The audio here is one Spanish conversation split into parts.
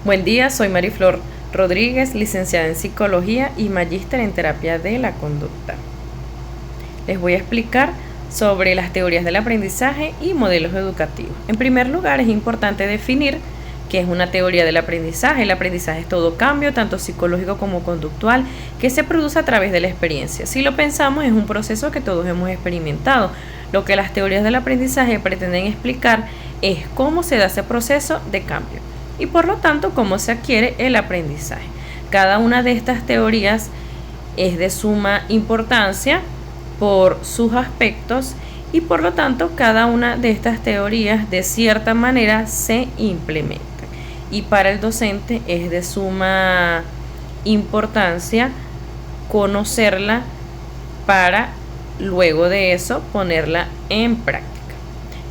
Buen día, soy Mariflor Rodríguez, licenciada en Psicología y magíster en Terapia de la Conducta. Les voy a explicar sobre las teorías del aprendizaje y modelos educativos. En primer lugar, es importante definir qué es una teoría del aprendizaje. El aprendizaje es todo cambio, tanto psicológico como conductual, que se produce a través de la experiencia. Si lo pensamos, es un proceso que todos hemos experimentado. Lo que las teorías del aprendizaje pretenden explicar es cómo se da ese proceso de cambio y por lo tanto cómo se adquiere el aprendizaje. Cada una de estas teorías es de suma importancia por sus aspectos y por lo tanto cada una de estas teorías de cierta manera se implementa. Y para el docente es de suma importancia conocerla para luego de eso ponerla en práctica.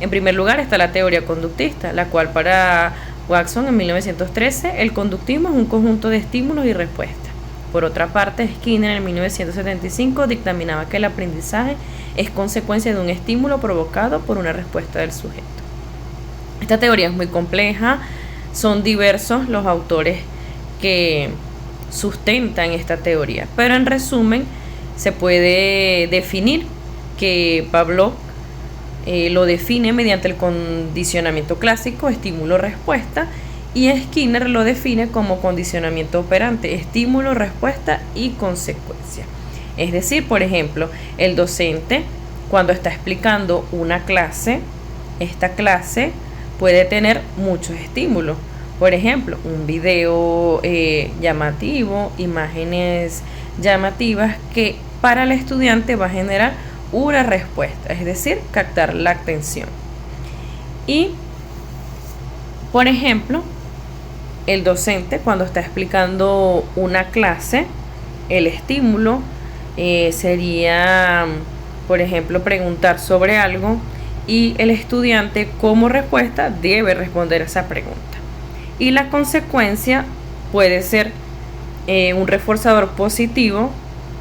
En primer lugar está la teoría conductista, la cual para Watson en 1913 el conductismo es un conjunto de estímulos y respuestas. Por otra parte, Skinner en 1975 dictaminaba que el aprendizaje es consecuencia de un estímulo provocado por una respuesta del sujeto. Esta teoría es muy compleja, son diversos los autores que sustentan esta teoría, pero en resumen se puede definir que Pavlov lo define mediante el condicionamiento clásico, estímulo-respuesta, y Skinner lo define como condicionamiento operante, estímulo, respuesta y consecuencia. Es decir, por ejemplo, el docente cuando está explicando una clase, esta clase puede tener muchos estímulos. Por ejemplo, un video llamativo, imágenes llamativas que para el estudiante va a generar una respuesta, es decir, captar la atención. Y, por ejemplo, el docente cuando está explicando una clase, el estímulo sería, por ejemplo, preguntar sobre algo y el estudiante como respuesta debe responder a esa pregunta. Y la consecuencia puede ser un reforzador positivo,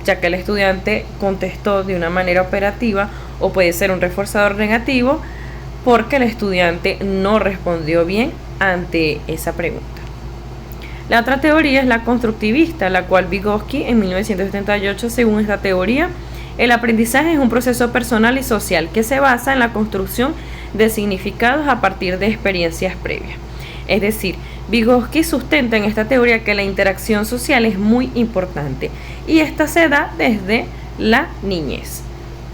ya que el estudiante contestó de una manera operativa, o puede ser un reforzador negativo porque el estudiante no respondió bien ante esa pregunta. La otra teoría es la constructivista, la cual Vygotsky en 1978, según esta teoría, el aprendizaje es un proceso personal y social que se basa en la construcción de significados a partir de experiencias previas. Es decir, Vygotsky sustenta en esta teoría que la interacción social es muy importante y esta se da desde la niñez,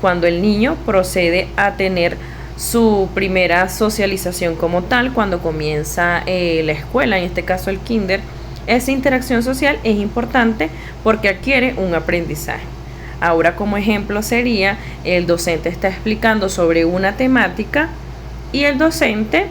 cuando el niño procede a tener su primera socialización como tal, cuando comienza la escuela, en este caso el kinder. Esa interacción social es importante porque adquiere un aprendizaje. Ahora, como ejemplo sería, el docente está explicando sobre una temática y el docente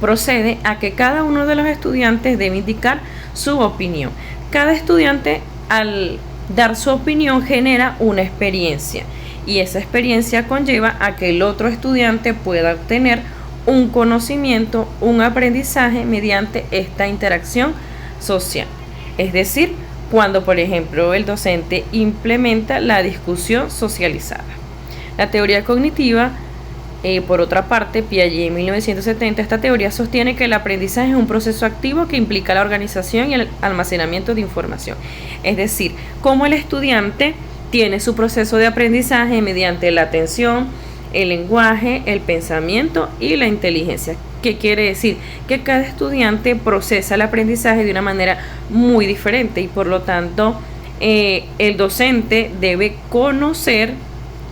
procede a que cada uno de los estudiantes debe indicar su opinión. Cada estudiante, al dar su opinión, genera una experiencia y esa experiencia conlleva a que el otro estudiante pueda obtener un conocimiento, un aprendizaje mediante esta interacción social. Es decir, cuando, por ejemplo, el docente implementa la discusión socializada. La teoría cognitiva, por otra parte, Piaget en 1970, esta teoría sostiene que el aprendizaje es un proceso activo que implica la organización y el almacenamiento de información. Es decir, cómo el estudiante tiene su proceso de aprendizaje mediante la atención, el lenguaje, el pensamiento y la inteligencia. ¿Qué quiere decir? Que cada estudiante procesa el aprendizaje de una manera muy diferente y por lo tanto el docente debe conocer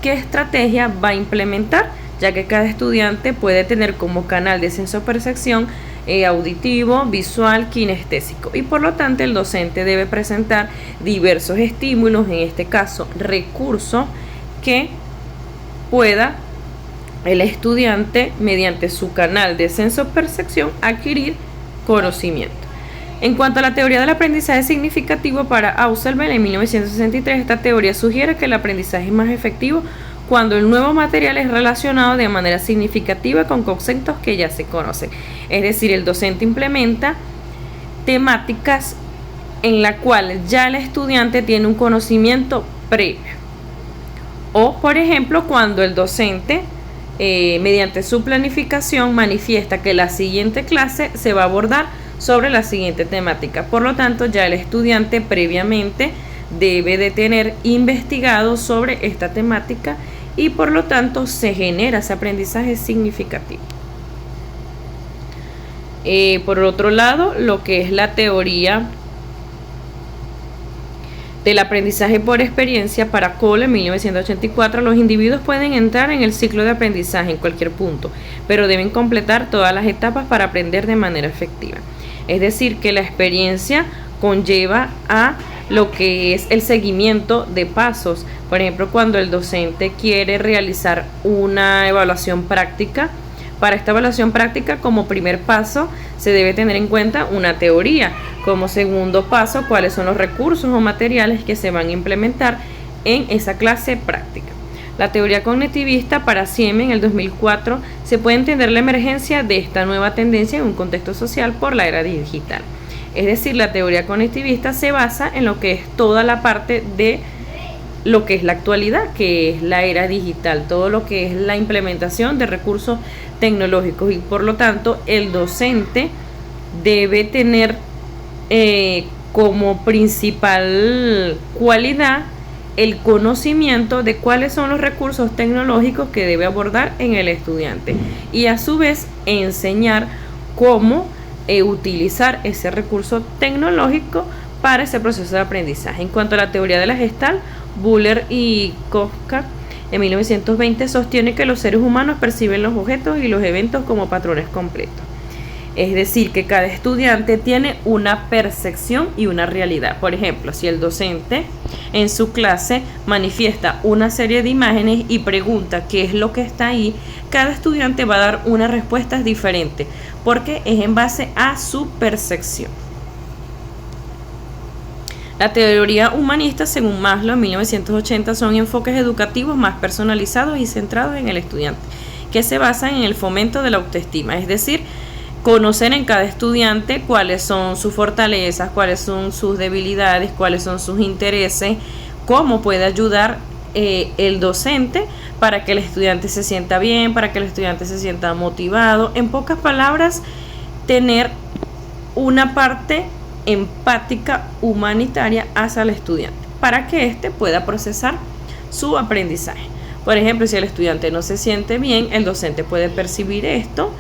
qué estrategia va a implementar, ya que cada estudiante puede tener como canal de sensopercepción auditivo, visual, kinestésico y por lo tanto el docente debe presentar diversos estímulos, en este caso recursos, que pueda el estudiante mediante su canal de sensopercepción adquirir conocimiento. En cuanto a la teoría del aprendizaje significativo para Ausubel en 1963, esta teoría sugiere que el aprendizaje es más efectivo cuando el nuevo material es relacionado de manera significativa con conceptos que ya se conocen. Es decir, el docente implementa temáticas en la cual ya el estudiante tiene un conocimiento previo. O, por ejemplo, cuando el docente mediante su planificación manifiesta que la siguiente clase se va a abordar sobre la siguiente temática. Por lo tanto, ya el estudiante previamente debe de tener investigado sobre esta temática y por lo tanto se genera ese aprendizaje significativo. Por otro lado, lo que es la teoría del aprendizaje por experiencia para Cole en 1984, los individuos pueden entrar en el ciclo de aprendizaje en cualquier punto, pero deben completar todas las etapas para aprender de manera efectiva. Es decir, que la experiencia conlleva a lo que es el seguimiento de pasos. Por ejemplo, cuando el docente quiere realizar una evaluación práctica, para esta evaluación práctica, como primer paso, se debe tener en cuenta una teoría. Como segundo paso, cuáles son los recursos o materiales que se van a implementar en esa clase práctica. La teoría cognitivista para Sieme en el 2004 se puede entender la emergencia de esta nueva tendencia en un contexto social por la era digital. Es decir, la teoría cognitivista se basa en lo que es toda la parte de lo que es la actualidad, que es la era digital, todo lo que es la implementación de recursos tecnológicos y por lo tanto el docente debe tener como principal cualidad el conocimiento de cuáles son los recursos tecnológicos que debe abordar en el estudiante y a su vez enseñar cómo utilizar ese recurso tecnológico para ese proceso de aprendizaje. En cuanto a la teoría de la Gestalt, Buller y Koska en 1920 sostiene que los seres humanos perciben los objetos y los eventos como patrones completos. Es decir, que cada estudiante tiene una percepción y una realidad. Por ejemplo, si el docente en su clase manifiesta una serie de imágenes y pregunta qué es lo que está ahí, cada estudiante va a dar una respuesta diferente, porque es en base a su percepción. La teoría humanista, según Maslow en 1980, son enfoques educativos más personalizados y centrados en el estudiante, que se basan en el fomento de la autoestima, es decir, conocer en cada estudiante cuáles son sus fortalezas, cuáles son sus debilidades, cuáles son sus intereses, cómo puede ayudar el docente para que el estudiante se sienta bien, para que el estudiante se sienta motivado. En pocas palabras, tener una parte empática, humanitaria hacia el estudiante, para que éste pueda procesar su aprendizaje. Por ejemplo, si el estudiante no se siente bien, el docente puede percibir esto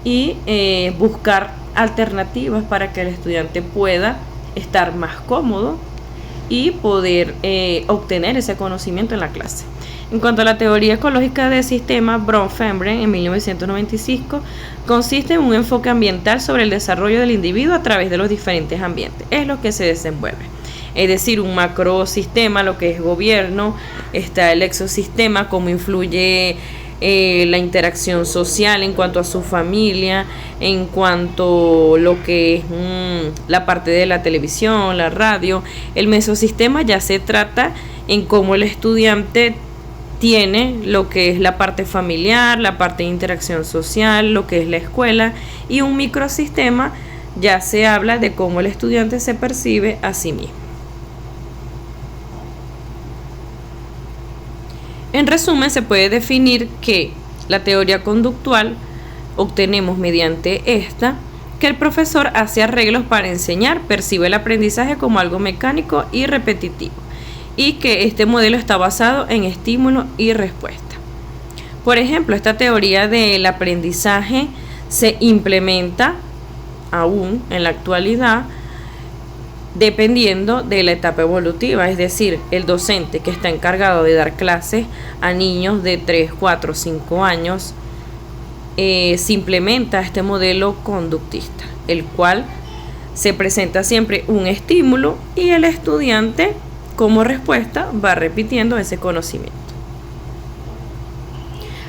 y buscar alternativas para que el estudiante pueda estar más cómodo y poder obtener ese conocimiento en la clase. En cuanto a la teoría ecológica de sistemas, Bronfenbrenn en 1995 consiste en un enfoque ambiental sobre el desarrollo del individuo a través de los diferentes ambientes. Es lo que se desenvuelve. Es decir, un macrosistema, lo que es gobierno, está el exosistema, cómo influye la interacción social en cuanto a su familia, en cuanto a lo que es la parte de la televisión, la radio. El mesosistema ya se trata en cómo el estudiante tiene lo que es la parte familiar, la parte de interacción social, lo que es la escuela, y un microsistema ya se habla de cómo el estudiante se percibe a sí mismo. En resumen, se puede definir que la teoría conductual obtenemos mediante esta que el profesor hace arreglos para enseñar, percibe el aprendizaje como algo mecánico y repetitivo, y que este modelo está basado en estímulo y respuesta. Por ejemplo, esta teoría del aprendizaje se implementa aún en la actualidad dependiendo de la etapa evolutiva, es decir, el docente que está encargado de dar clases a niños de 3, 4, 5 años, se implementa este modelo conductista, el cual se presenta siempre un estímulo y el estudiante como respuesta va repitiendo ese conocimiento.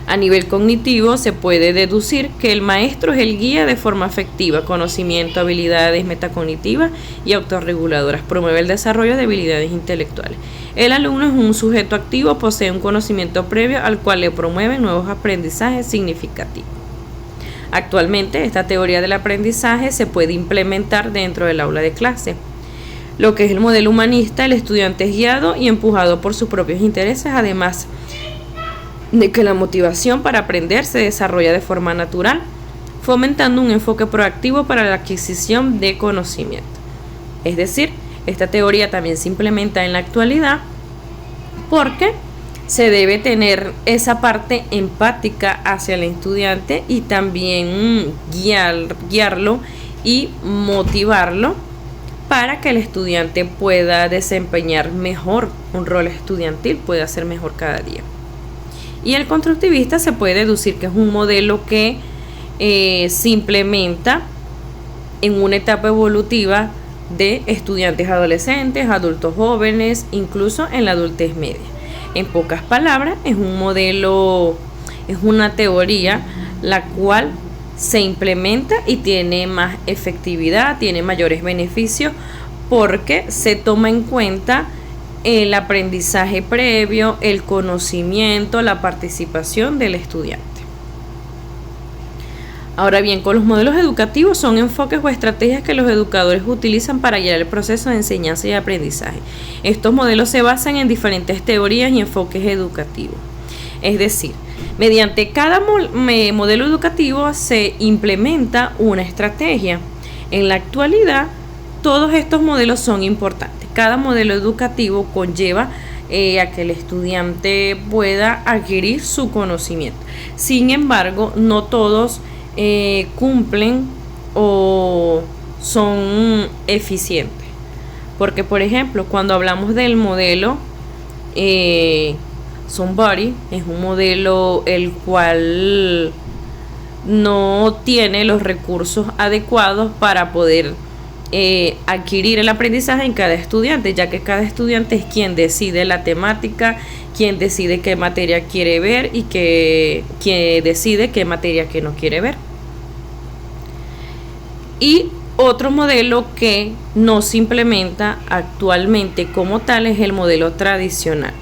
A nivel cognitivo se puede deducir que el maestro es el guía de forma afectiva, conocimiento, habilidades metacognitivas y autorreguladoras, promueve el desarrollo de habilidades intelectuales. El alumno es un sujeto activo, posee un conocimiento previo al cual le promueven nuevos aprendizajes significativos. Actualmente esta teoría del aprendizaje se puede implementar dentro del aula de clase. Lo que es el modelo humanista, el estudiante es guiado y empujado por sus propios intereses, además de que la motivación para aprender se desarrolla de forma natural, fomentando un enfoque proactivo para la adquisición de conocimiento. Es decir, esta teoría también se implementa en la actualidad porque se debe tener esa parte empática hacia el estudiante y también guiarlo y motivarlo para que el estudiante pueda desempeñar mejor un rol estudiantil, pueda ser mejor cada día. Y el constructivista se puede deducir que es un modelo que se implementa en una etapa evolutiva de estudiantes adolescentes, adultos jóvenes, incluso en la adultez media. En pocas palabras, es un modelo, es una teoría la cual se implementa y tiene más efectividad, tiene mayores beneficios porque se toma en cuenta el aprendizaje previo, el conocimiento, la participación del estudiante. Ahora bien, con los modelos educativos son enfoques o estrategias que los educadores utilizan para guiar el proceso de enseñanza y aprendizaje. Estos modelos se basan en diferentes teorías y enfoques educativos. Es decir, mediante cada modelo educativo se implementa una estrategia. En la actualidad, todos estos modelos son importantes. Cada modelo educativo conlleva a que el estudiante pueda adquirir su conocimiento. Sin embargo, no todos cumplen o son eficientes. Porque, por ejemplo, cuando hablamos del modelo Somebody, es un modelo el cual no tiene los recursos adecuados para poder adquirir el aprendizaje en cada estudiante, ya que cada estudiante es quien decide la temática, quien decide qué materia quiere ver y quien decide qué materia que no quiere ver. Y otro modelo que no se implementa actualmente como tal es el modelo tradicional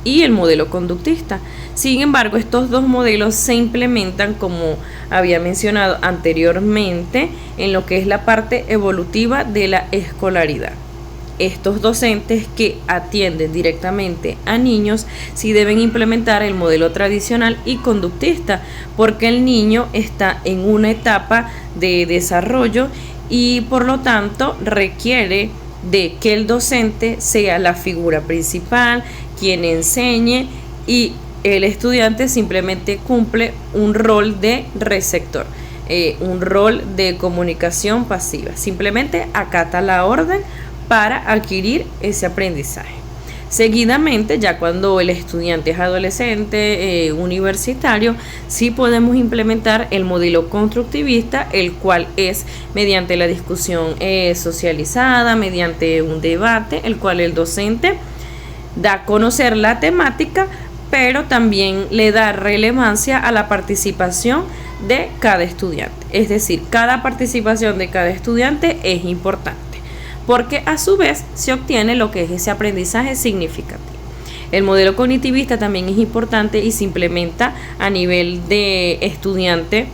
y el modelo conductista. Sin embargo, estos dos modelos se implementan, como había mencionado anteriormente, en lo que es la parte evolutiva de la escolaridad. Estos docentes que atienden directamente a niños sí deben implementar el modelo tradicional y conductista, porque el niño está en una etapa de desarrollo y por lo tanto requiere de que el docente sea la figura principal, quien enseñe, y el estudiante simplemente cumple un rol de receptor, un rol de comunicación pasiva, simplemente acata la orden para adquirir ese aprendizaje. Seguidamente, ya cuando el estudiante es adolescente, universitario, sí podemos implementar el modelo constructivista, el cual es mediante la discusión socializada, mediante un debate, el cual el docente da a conocer la temática, pero también le da relevancia a la participación de cada estudiante. Es decir, cada participación de cada estudiante es importante, porque a su vez se obtiene lo que es ese aprendizaje significativo. El modelo cognitivista también es importante y se implementa a nivel de estudiante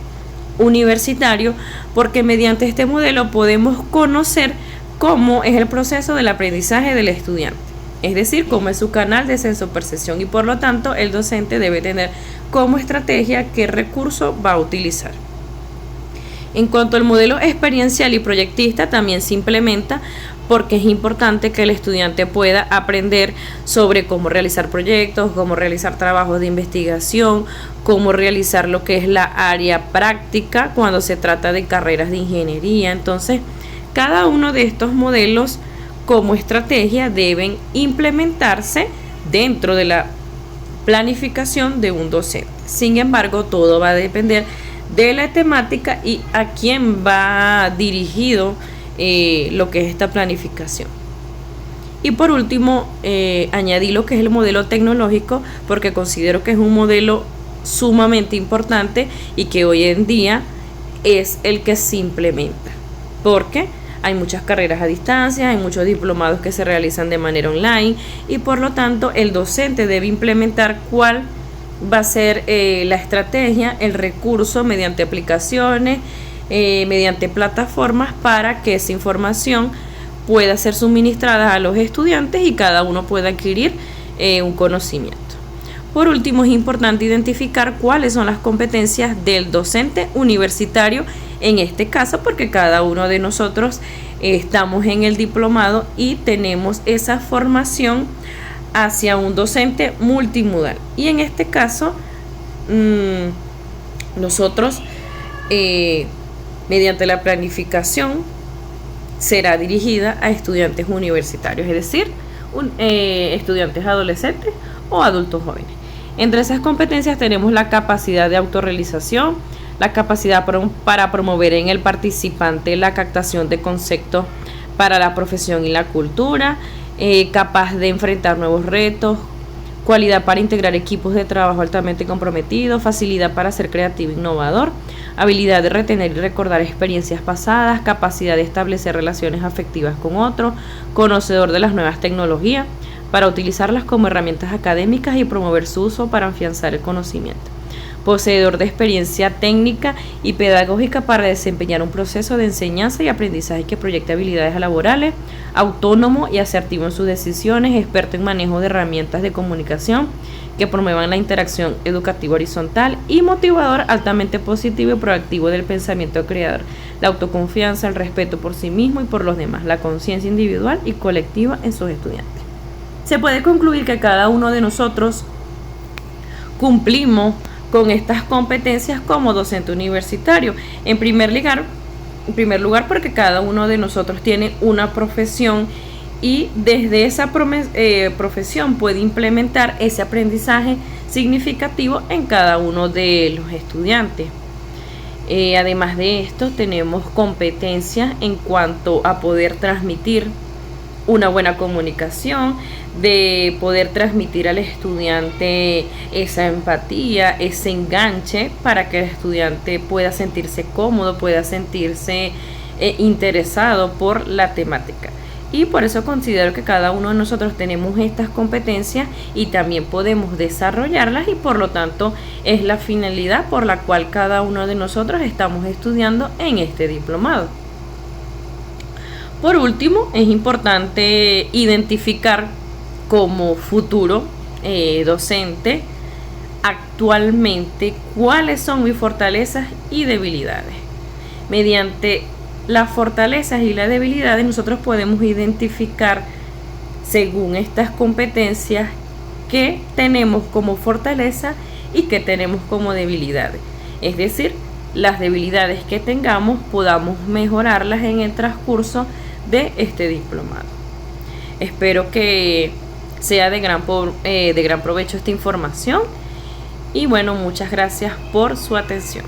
universitario, porque mediante este modelo podemos conocer cómo es el proceso del aprendizaje del estudiante, es decir, cómo es su canal de sensopercepción, y por lo tanto el docente debe tener como estrategia qué recurso va a utilizar. En cuanto al modelo experiencial y proyectista, también se implementa porque es importante que el estudiante pueda aprender sobre cómo realizar proyectos, cómo realizar trabajos de investigación, cómo realizar lo que es la área práctica cuando se trata de carreras de ingeniería. Entonces, cada uno de estos modelos como estrategia deben implementarse dentro de la planificación de un docente. Sin embargo, todo va a depender de la temática y a quién va dirigido lo que es esta planificación. Y por último, añadí lo que es el modelo tecnológico, porque considero que es un modelo sumamente importante y que hoy en día es el que se implementa, porque hay muchas carreras a distancia, hay muchos diplomados que se realizan de manera online, y por lo tanto el docente debe implementar cuál va a ser la estrategia, el recurso mediante aplicaciones, mediante plataformas, para que esa información pueda ser suministrada a los estudiantes y cada uno pueda adquirir un conocimiento. Por último, es importante identificar cuáles son las competencias del docente universitario en este caso, porque cada uno de nosotros estamos en el diplomado y tenemos esa formación hacia un docente multimodal. Y en este caso, nosotros, mediante la planificación, será dirigida a estudiantes universitarios, es decir, estudiantes adolescentes o adultos jóvenes. Entre esas competencias tenemos la capacidad de autorrealización, la capacidad para promover en el participante la captación de conceptos para la profesión y la cultura, capaz de enfrentar nuevos retos, cualidad para integrar equipos de trabajo altamente comprometidos, facilidad para ser creativo e innovador, habilidad de retener y recordar experiencias pasadas, capacidad de establecer relaciones afectivas con otros, conocedor de las nuevas tecnologías, para utilizarlas como herramientas académicas y promover su uso para afianzar el conocimiento. Poseedor de experiencia técnica y pedagógica para desempeñar un proceso de enseñanza y aprendizaje que proyecte habilidades laborales, autónomo y asertivo en sus decisiones, experto en manejo de herramientas de comunicación que promuevan la interacción educativa horizontal y motivador, altamente positivo y proactivo del pensamiento creador, la autoconfianza, el respeto por sí mismo y por los demás, la conciencia individual y colectiva en sus estudiantes. Se puede concluir que cada uno de nosotros cumplimos con estas competencias como docente universitario. En primer lugar, porque cada uno de nosotros tiene una profesión y desde esa profesión puede implementar ese aprendizaje significativo en cada uno de los estudiantes. Además de esto, tenemos competencias en cuanto a poder transmitir una buena comunicación, de poder transmitir al estudiante esa empatía, ese enganche para que el estudiante pueda sentirse cómodo, pueda sentirse interesado por la temática. Y por eso considero que cada uno de nosotros tenemos estas competencias y también podemos desarrollarlas, y por lo tanto es la finalidad por la cual cada uno de nosotros estamos estudiando en este diplomado. Por último, es importante identificar como futuro docente actualmente cuáles son mis fortalezas y debilidades. Mediante las fortalezas y las debilidades nosotros podemos identificar, según estas competencias, qué tenemos como fortaleza y qué tenemos como debilidades. Es decir, las debilidades que tengamos podamos mejorarlas en el transcurso de este diplomado. Espero que sea de gran provecho esta información y bueno, muchas gracias por su atención.